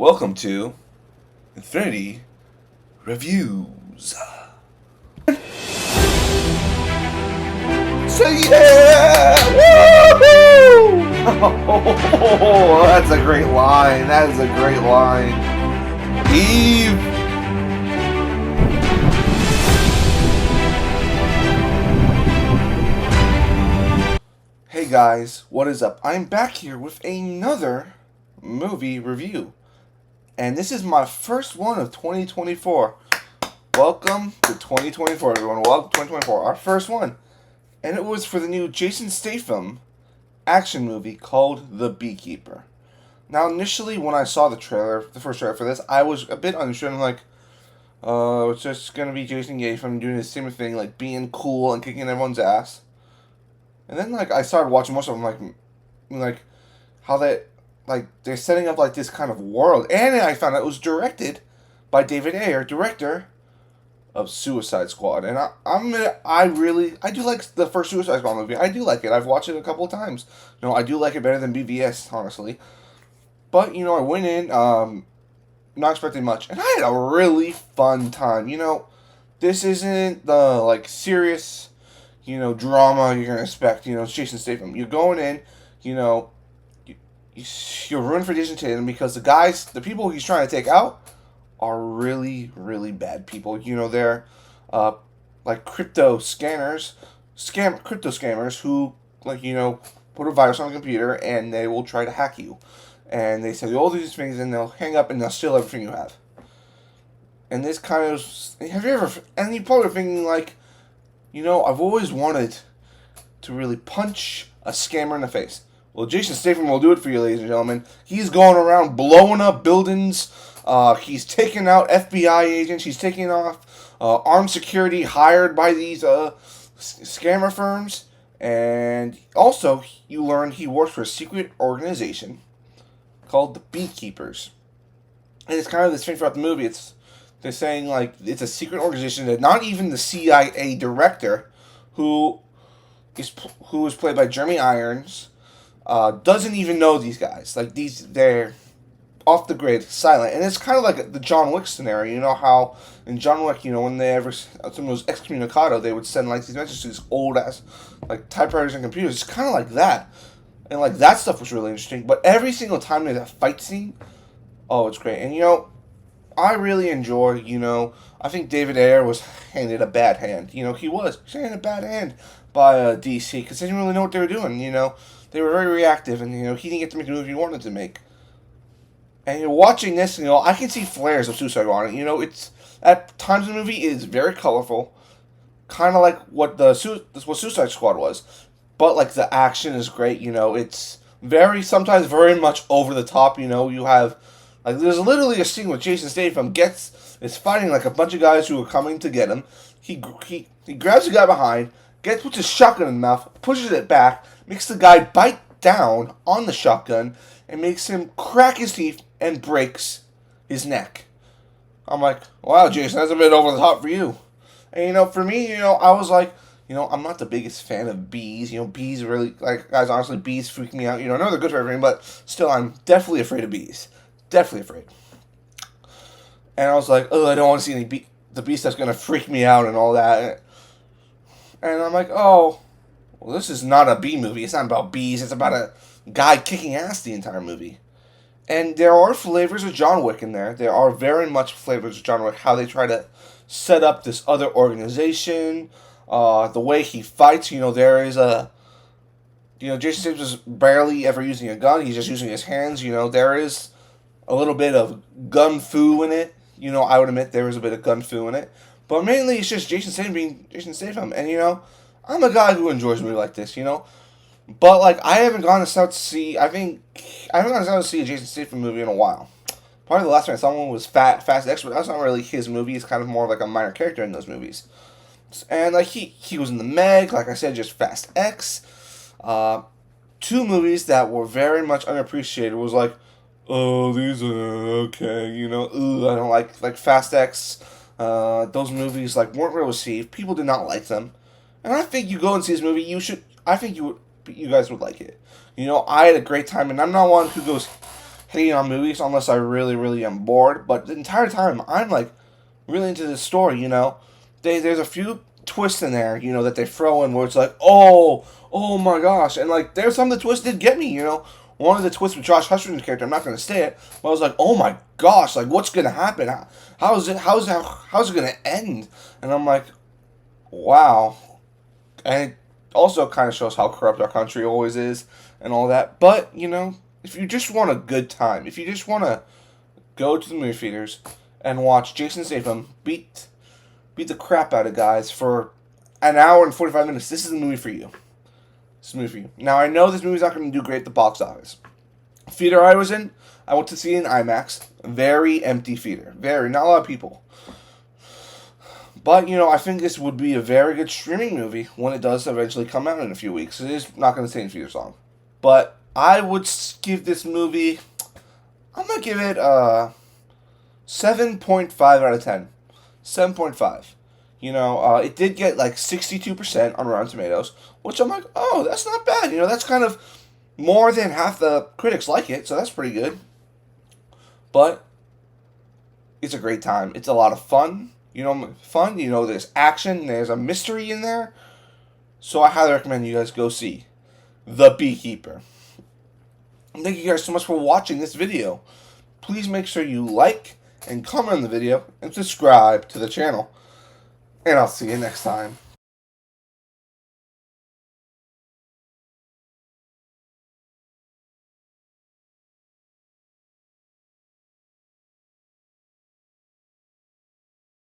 Welcome to Infinity Reviews. So yeah! Woohoo! Oh, that's a great line. That is a great line. Eve! Hey guys, what is up? I'm back here with another movie review. And this is my first one of 2024. Welcome to 2024, everyone. Welcome to 2024, our first one. And it was for the new Jason Statham action movie called The Beekeeper. Now, initially, when I saw the first trailer for this, I was a bit unsure. I'm like, it's just going to be Jason Statham doing the same thing, like being cool and kicking everyone's ass. And then, like, I started watching most of them, like how they're setting up, like, this kind of world. And I found out it was directed by David Ayer, director of Suicide Squad. And I do like the first Suicide Squad movie. I do like it. I've watched it a couple of times. I do like it better than BVS, honestly. But, I went in, not expecting much. And I had a really fun time. This isn't the, like, serious, drama you're going to expect. It's Jason Statham. You're going in, you're rooting for Jason Statham because the people he's trying to take out are really, really bad people. They're like crypto scammers who, put a virus on the computer and they will try to hack you. And they say all these things and they'll hang up and they'll steal everything you have. And this kind of, and you're probably thinking like, I've always wanted to really punch a scammer in the face. Well, Jason Statham will do it for you, ladies and gentlemen. He's going around blowing up buildings. He's taking out FBI agents. He's taking off armed security hired by these scammer firms. And also, you learn he works for a secret organization called the Beekeepers. And it's kind of this thing throughout the movie. They're saying, like, it's a secret organization that not even the CIA director, who is played by Jeremy Irons, doesn't even know these guys. Like, they're off the grid, silent. And it's kind of like the John Wick scenario. You know how in John Wick, when someone was excommunicado, they would send, like, these messages to these old-ass, like, typewriters and computers. It's kind of like that. And, like, that stuff was really interesting. But every single time there's a fight scene, oh, it's great. And, I really enjoy, I think David Ayer was handed a bad hand. He was handed a bad hand by DC because they didn't really know what they were doing. They were very reactive, and, he didn't get to make the movie he wanted to make. And you're watching this, I can see flares of Suicide Squad. It's, at times in the movie, it is very colorful, kind of like what Suicide Squad was. But, like, the action is great, it's sometimes very much over the top, you have, like, there's literally a scene where Jason Statham is fighting, like, a bunch of guys who are coming to get him. He grabs the guy behind, puts his shotgun in the mouth, pushes it back, makes the guy bite down on the shotgun, and makes him crack his teeth and breaks his neck. I'm like, wow, Jason, that's a bit over the top for you. And, for me, I was like, I'm not the biggest fan of bees. Bees really, like, guys, honestly, bees freak me out. I know they're good for everything, but still, I'm definitely afraid of bees. Definitely afraid. And I was like, oh, I don't want to see the bee stuff's going to freak me out and all that. And I'm like, oh, well, this is not a bee movie. It's not about bees. It's about a guy kicking ass the entire movie. And there are flavors of John Wick in there. There are very much flavors of John Wick, how they try to set up this other organization, the way he fights. There is Jason Statham is barely ever using a gun. He's just using his hands. There is a little bit of gun fu in it. I would admit there is a bit of gun fu in it. But mainly it's just Jason Statham being Jason Statham. And, I'm a guy who enjoys a movie like this, But, like, I haven't gone out to see a Jason Statham movie in a while. Probably the last time I saw one was Fast X, but that's not really his movie. It's kind of more of like a minor character in those movies. And, like, he was in the Meg, like I said, just Fast X. Two movies that were very much unappreciated was like, oh, these are okay, I don't like Fast X. Those movies, like, weren't well received. People did not like them. And I think you go and see this movie, you guys would like it. I had a great time, and I'm not one who goes hating on movies unless I really, really am bored. But the entire time, I'm like really into this story. There's a few twists in there, that they throw in where it's like, oh my gosh, and like there's some of the twists did get me. One of the twists with Josh Hutcherson's character, I'm not going to say it, but I was like, oh my gosh, like what's going to happen? How's it going to end? And I'm like, wow. And it also kind of shows how corrupt our country always is and all that. But, if you just want a good time, if you just want to go to the movie theaters and watch Jason Statham beat the crap out of guys for an hour and 45 minutes, this is the movie for you. This movie for you. Now, I know this movie's not going to do great at the box office. Theater I was in, I went to see it in IMAX. Very empty theater. Not a lot of people. But, I think this would be a very good streaming movie when it does eventually come out in a few weeks. It is not going to stay in theaters long. But I would give this movie, I'm going to give it a 7.5 out of 10. 7.5. It did get like 62% on Rotten Tomatoes, which I'm like, oh, that's not bad. That's kind of more than half the critics like it, so that's pretty good. But it's a great time. It's a lot of fun. There's action, there's a mystery in there. So I highly recommend you guys go see The Beekeeper. And thank you guys so much for watching this video. Please make sure you like and comment on the video and subscribe to the channel. And I'll see you next time.